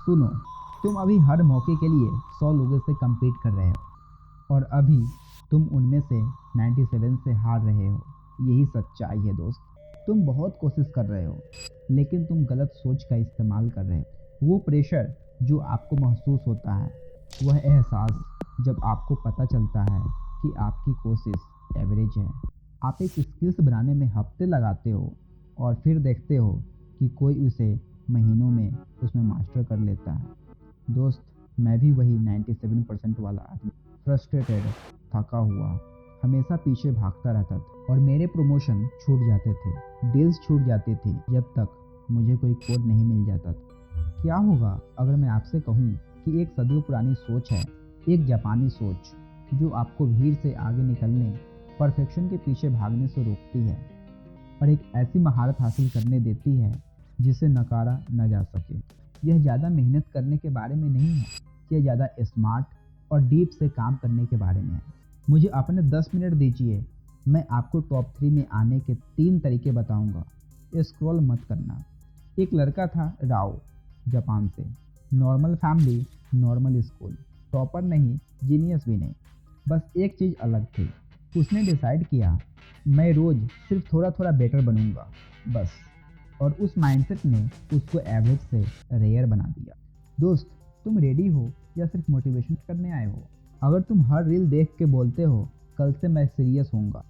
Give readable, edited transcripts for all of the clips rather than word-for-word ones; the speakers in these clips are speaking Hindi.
सुनो, तुम अभी हर मौके के लिए 100 लोगों से compete कर रहे हो और अभी तुम उनमें से 97 से हार रहे हो। यही सच्चाई है दोस्त। तुम बहुत कोशिश कर रहे हो लेकिन तुम गलत सोच का इस्तेमाल कर रहे हो। वो प्रेशर जो आपको महसूस होता है, वह एहसास जब आपको पता चलता है कि आपकी कोशिश एवरेज है। आप एक स्किल्स बनाने में हफ्ते लगाते हो और फिर देखते हो कि कोई उसे महीनों में उसमें मास्टर कर लेता है। दोस्त, मैं भी वही 97% वाला आदमी, फ्रस्ट्रेटेड, थका हुआ, हमेशा पीछे भागता रहता था और मेरे प्रमोशन छूट जाते थे, डील्स छूट जाती थी जब तक मुझे कोई कोड नहीं मिल जाता था। क्या होगा अगर मैं आपसे कहूँ कि एक सदियों पुरानी सोच है, एक जापानी सोच जो आपको भीड़ से आगे निकलने, परफेक्शन के पीछे भागने से रोकती है और एक ऐसी महारत हासिल करने देती है जिसे नकारा न जा सके। यह ज़्यादा मेहनत करने के बारे में नहीं है, यह ज़्यादा स्मार्ट और डीप से काम करने के बारे में है। मुझे अपने 10 मिनट दीजिए, मैं आपको टॉप 3 में आने के 3 तरीके बताऊंगा। स्क्रॉल मत करना। एक लड़का था राव, जापान से, normal family, normal school, topper नहीं, जीनियस भी नहीं, बस एक चीज़ अलग थी। उसने डिसाइड किया मैं रोज़ सिर्फ थोड़ा थोड़ा बेटर बनूंगा, बस। और उस माइंडसेट ने उसको एवरेज से रेयर बना दिया। दोस्त, तुम रेडी हो या सिर्फ मोटिवेशन करने आए हो? अगर तुम हर रील देख के बोलते हो कल से मैं सीरियस होऊंगा,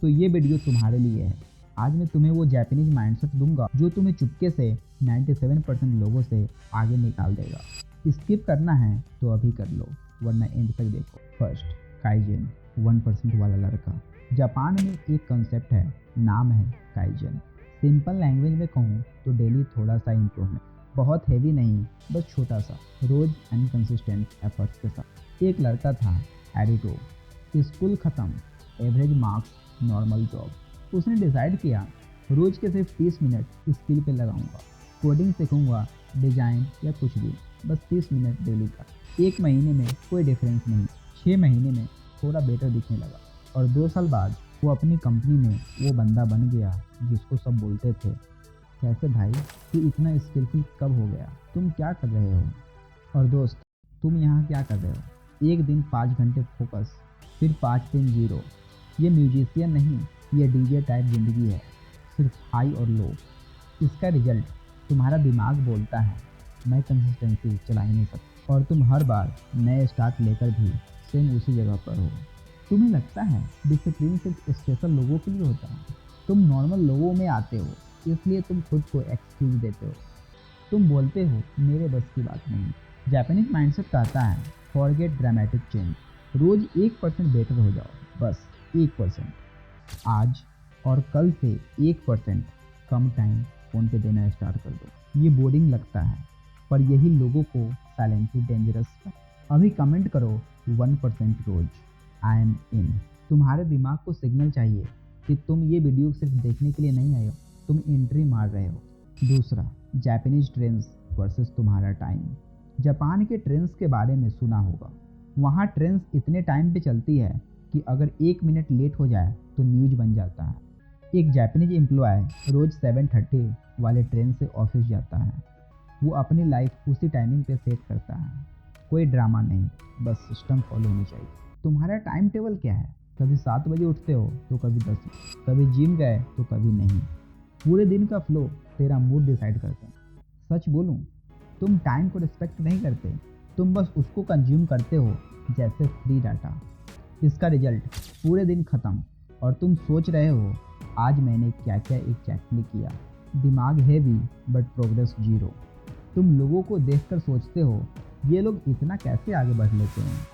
तो ये वीडियो तुम्हारे लिए है। आज मैं तुम्हें वो जापानीज माइंडसेट दूंगा जो तुम्हें चुपके से 97% लोगों से आगे निकाल देगा। स्किप करना है तो अभी कर लो, वरना एंड तक देखो। फर्स्ट, काइजन, 1% वाला लड़का। जापान में एक कंसेप्ट है, नाम है काइजन। सिंपल लैंग्वेज में कहूँ तो डेली थोड़ा सा इम्प्रूवमेंट, बहुत हैवी नहीं, बस छोटा सा, रोज एंड कंसिस्टेंट एफर्ट्स के साथ। एक लड़का था एडिटो, स्कूल ख़त्म, एवरेज मार्क्स, नॉर्मल जॉब। उसने डिसाइड किया रोज़ के सिर्फ 30 मिनट स्किल पे लगाऊंगा, कोडिंग सीखूंगा, डिजाइन या कुछ भी, बस 30 मिनट डेली का। 1 महीने में कोई डिफरेंस नहीं, 6 महीने में थोड़ा बेटर दिखने लगा और 2 साल बाद वो अपनी कंपनी में वो बंदा बन गया जिसको सब बोलते थे, कैसे भाई तू इतना स्किलफुल कब हो गया, तुम क्या कर रहे हो? और दोस्त, तुम यहाँ क्या कर रहे हो? एक दिन 5 घंटे फोकस, फिर 5 दिन जीरो। ये म्यूजिशियन नहीं, ये डीजे टाइप ज़िंदगी है, सिर्फ हाई और लो। इसका रिजल्ट, तुम्हारा दिमाग बोलता है मैं कंसिस्टेंसी चला ही नहीं सकता, और तुम हर बार नए स्टार्ट लेकर भी सेम उसी जगह पर हो। तुम्हें लगता है डिसिप्लिन सिर्फ स्पेशल लोगों के लिए होता है। तुम नॉर्मल लोगों में आते हो, इसलिए तुम खुद को एक्सक्यूज देते हो। तुम बोलते हो मेरे बस की बात नहीं। जापानीज माइंडसेट कहता है फॉरगेट ड्रामेटिक चेंज, रोज 1% बेटर हो जाओ, बस 1%। आज और कल से 1% कम टाइम फ़ोन पे देना स्टार्ट कर दो। ये बोरिंग लगता है, पर यही लोगों को साइलेंटली डेंजरस है। अभी कमेंट करो 1% रोज, आई एम इन। तुम्हारे दिमाग को सिग्नल चाहिए कि तुम ये वीडियो सिर्फ देखने के लिए नहीं आए हो, तुम एंट्री मार रहे हो। दूसरा, जापानीज ट्रेंड्स वर्सेस तुम्हारा टाइम। जापान के ट्रेंड्स के बारे में सुना होगा। वहाँ ट्रेंड्स इतने टाइम पे चलती है कि अगर 1 मिनट लेट हो जाए तो न्यूज बन जाता है। एक जापानीज एम्प्लॉय रोज 7:30 वाले ट्रेन से ऑफिस जाता है। वो अपनी लाइफ उसी टाइमिंग पे सेट करता है। कोई ड्रामा नहीं, बस सिस्टम फॉलो होनी चाहिए। तुम्हारा टाइम टेबल क्या है? कभी 7 बजे उठते हो तो कभी 10, कभी जिम गए तो कभी नहीं। पूरे दिन का फ्लो तेरा मूड डिसाइड करता है। सच बोलूं, तुम टाइम को रिस्पेक्ट नहीं करते, तुम बस उसको कंज्यूम करते हो जैसे फ्री डाटा। इसका रिजल्ट, पूरे दिन खत्म और तुम सोच रहे हो आज मैंने क्या क्या एग्जैक्टली किया। दिमाग हैवी बट प्रोग्रेस जीरो। तुम लोगों को देखकर सोचते हो ये लोग इतना कैसे आगे बढ़ लेते हैं।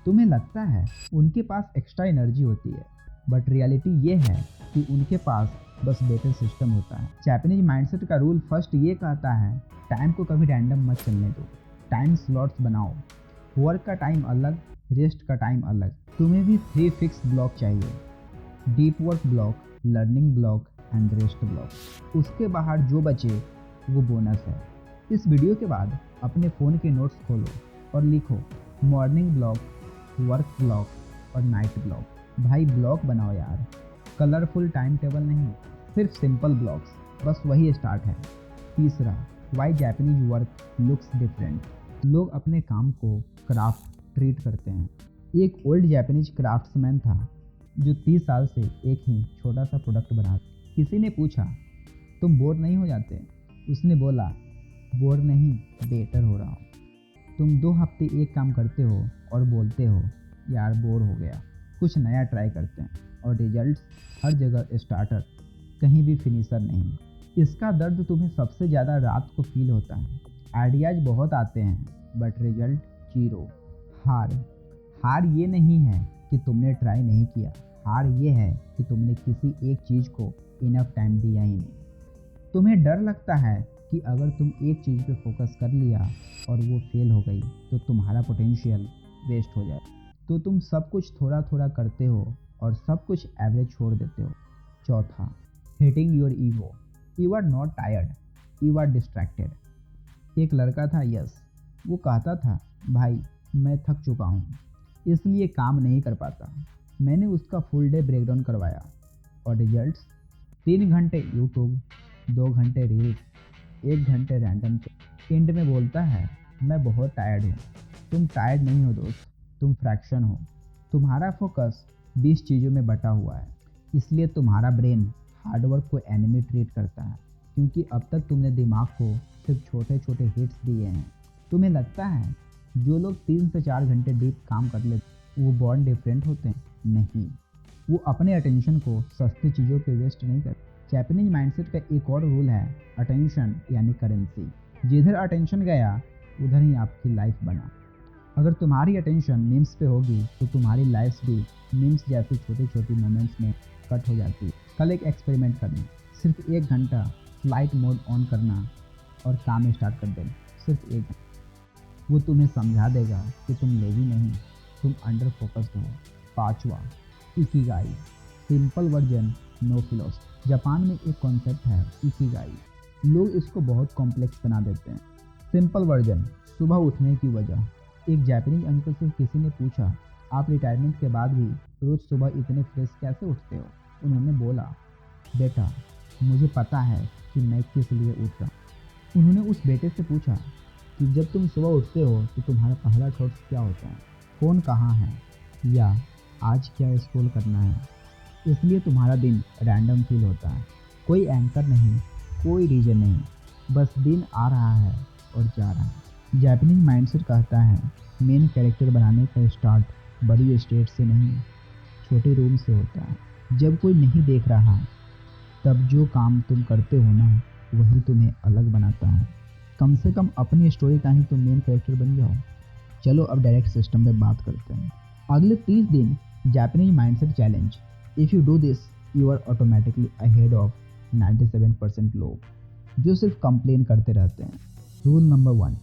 तुम्हें लगता है उनके पास एक्स्ट्रा एनर्जी होती है, बट रियलिटी ये है कि उनके पास बस बेटर सिस्टम होता है। जापानीज माइंडसेट का रूल फर्स्ट ये कहता है टाइम को कभी रैंडम मत चलने दो, टाइम स्लॉट्स बनाओ। वर्क का टाइम अलग, रेस्ट का टाइम अलग। तुम्हें भी 3 फिक्स ब्लॉक चाहिए, deep work block, learning block and rest block. उसके बाहर जो बचे वो बोनस है। इस वीडियो के बाद अपने फ़ोन के नोट्स खोलो और लिखो मॉर्निंग ब्लॉक, वर्क ब्लॉक और नाइट ब्लॉक। भाई ब्लॉक बनाओ यार, कलरफुल टाइम टेबल नहीं, सिर्फ सिंपल ब्लॉक्स, बस वही स्टार्ट है। तीसरा, why Japanese work looks different. लोग अपने काम को क्राफ्ट ट्रीट करते हैं। एक ओल्ड जापानीज क्राफ्ट्समैन था जो 30 साल से एक ही छोटा सा प्रोडक्ट बना। किसी ने पूछा, तुम बोर नहीं हो जाते? उसने बोला, बोर नहीं, बेटर हो रहा हूँ। तुम 2 हफ्ते एक काम करते हो और बोलते हो, यार बोर हो गया, कुछ नया ट्राई करते हैं, और रिजल्ट्स हर जगह स्टार्टर, कहीं भी फिनिशर नहीं। इसका दर्द तुम्हें सबसे ज़्यादा रात को फील होता है। आइडियाज़ बहुत आते हैं बट रिजल्ट जीरो। हार ये नहीं है कि तुमने ट्राई नहीं किया, हार ये है कि तुमने किसी एक चीज़ को इनफ टाइम दिया ही नहीं। तुम्हें डर लगता है कि अगर तुम एक चीज़ पे फोकस कर लिया और वो फेल हो गई तो तुम्हारा पोटेंशियल वेस्ट हो जाए। तो तुम सब कुछ थोड़ा थोड़ा करते हो और सब कुछ एवरेज छोड़ देते हो। चौथा, hitting your ego. You are not tired, you are distracted. एक लड़का था यस, वो कहता था, भाई मैं थक चुका हूँ इसलिए काम नहीं कर पाता। मैंने उसका फुल डे ब्रेकडाउन करवाया और रिजल्ट्स 3 घंटे यूट्यूब, 2 घंटे रील्स, 1 घंटे रैंडम। एंड में बोलता है, मैं बहुत टायर्ड हूँ। तुम टायर्ड नहीं हो दोस्त, तुम फ्रैक्शन हो। तुम्हारा फोकस 20 चीज़ों में बटा हुआ है, इसलिए तुम्हारा ब्रेन हार्डवर्क को एनिमी ट्रीट करता है, क्योंकि अब तक तुमने दिमाग को सिर्फ छोटे छोटे हिट्स दिए हैं। तुम्हें लगता है जो लोग 3 से 4 घंटे डीप काम कर लेते वो बॉर्न डिफरेंट होते हैं? नहीं, वो अपने अटेंशन को सस्ती चीज़ों पे वेस्ट नहीं करते। जापानीज माइंडसेट का एक और रूल है, अटेंशन यानी करेंसी। जिधर अटेंशन गया उधर ही आपकी लाइफ बना। अगर तुम्हारी अटेंशन मीम्स पे होगी तो तुम्हारी लाइफ भी मीम्स जैसी छोटी छोटी मोमेंट्स में कट हो जाती है। कल एक एक्सपेरिमेंट करना, सिर्फ 1 घंटा फ्लाइट मोड ऑन करना और काम स्टार्ट कर देना, सिर्फ 1 घंटा। वो तुम्हें समझा देगा कि तुम लेजी नहीं, तुम अंडर फोकस्ड हो। 5वां, ikigai. Simple version, no philosophy. Japan में एक कॉन्सेप्ट है इकिगाई। लोग इसको बहुत कॉम्प्लेक्स बना देते हैं। सिंपल वर्जन, सुबह उठने की वजह। एक जापानीज अंकल से किसी ने पूछा, आप रिटायरमेंट के बाद भी रोज़ सुबह इतने फ्रेश कैसे उठते हो? उन्होंने बोला, बेटा मुझे पता है कि मैं किस लिए उठ रहा हूँ। उन्होंने उस बेटे से पूछा कि जब तुम सुबह उठते हो तो तुम्हारा पहला थॉट्स क्या होता है? फ़ोन कहाँ है, या आज क्या स्क्रॉल करना है? इसलिए तुम्हारा दिन रैंडम फील होता है। कोई एंकर नहीं, कोई रीजन नहीं, बस दिन आ रहा है और जा रहा है। जापानीज माइंडसेट कहता है, मेन कैरेक्टर बनाने का स्टार्ट बड़ी स्टेट से नहीं, छोटे रूम से होता है। जब कोई नहीं देख रहा तब जो काम तुम करते हो ना, वही तुम्हें अलग बनाता है। कम से कम अपनी स्टोरी का ही तुम मेन कैरेक्टर बन जाओ। चलो अब डायरेक्ट सिस्टम पे बात करते हैं। अगले 30 दिन Japanese mindset challenge. If you do this you are automatically ahead of 97% लोग जो सिर्फ कंप्लेन करते रहते हैं। Rule number 1,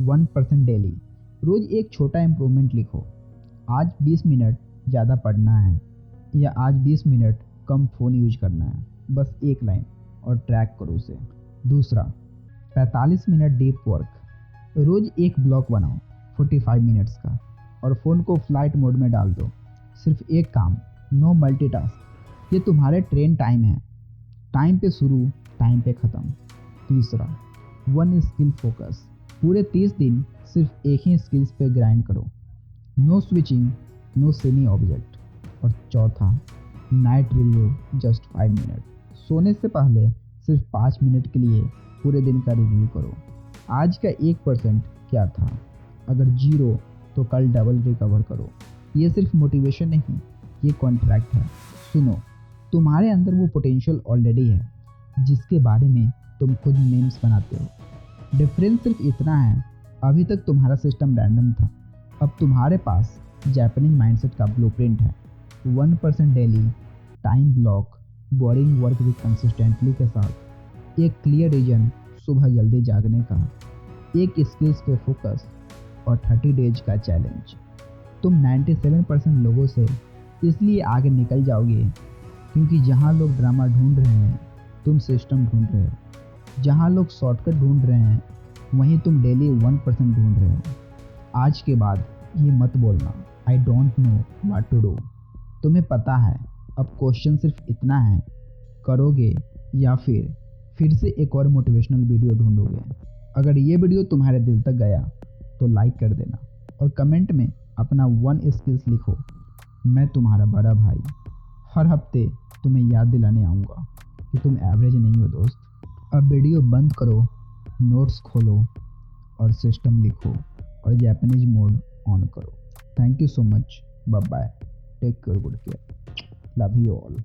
1% daily. रोज़ एक छोटा इम्प्रूवमेंट लिखो। आज 20 मिनट ज़्यादा पढ़ना है, या आज 20 मिनट कम फ़ोन यूज करना है, बस एक लाइन, और ट्रैक करो उसे। दूसरा, 45 मिनट डीप वर्क। रोज़ एक ब्लॉक बनाओ 45 मिनट्स का और फ़ोन को फ्लाइट मोड में डाल दो। सिर्फ एक काम, नो मल्टीटास्क। ये तुम्हारे ट्रेन टाइम है, टाइम पे शुरू, टाइम पे ख़त्म। तीसरा, 1 स्किल फोकस। पूरे 30 दिन सिर्फ एक ही स्किल्स पे ग्राइंड करो, no switching, no semi object. और चौथा, नाइट रिव्यू, जस्ट 5 मिनट। सोने से पहले सिर्फ 5 मिनट के लिए पूरे दिन का रिव्यू करो। आज का 1% क्या था? अगर 0 तो कल डबल रिकवर करो। ये सिर्फ मोटिवेशन नहीं, ये कॉन्ट्रैक्ट है। सुनो, तुम्हारे अंदर वो पोटेंशियल ऑलरेडी है जिसके बारे में तुम खुद मीम्स बनाते हो। डिफरेंस सिर्फ इतना है, अभी तक तुम्हारा सिस्टम रैंडम था, अब तुम्हारे पास जापानीज माइंडसेट का ब्लूप्रिंट है। 1% daily, time block, boring work भी कंसिस्टेंटली के साथ, एक क्लियर रीजन सुबह जल्दी जागने का, एक स्किल्स पे फोकस और 30 डेज का चैलेंज। तुम 97% लोगों से इसलिए आगे निकल जाओगे क्योंकि जहाँ लोग ड्रामा ढूंढ रहे हैं तुम सिस्टम ढूंढ रहे हो, जहाँ लोग शॉर्टकट ढूंढ रहे हैं वहीं तुम डेली 1% ढूंढ रहे हो। आज के बाद ये मत बोलना, I don't know what to do. तुम्हें पता है। अब क्वेश्चन सिर्फ इतना है, करोगे या फिर फिर से एक और मोटिवेशनल वीडियो ढूंढोगे। अगर ये वीडियो तुम्हारे दिल तक गया तो लाइक कर देना और कमेंट में अपना 1 स्किल्स लिखो। मैं तुम्हारा बड़ा भाई हर हफ्ते तुम्हें याद दिलाने आऊँगा कि तुम एवरेज नहीं हो दोस्त। अब वीडियो बंद करो, नोट्स खोलो और सिस्टम लिखो और जापानीज मोड ऑन करो। Thank you so much. Bye bye. Take care, good care, love you all.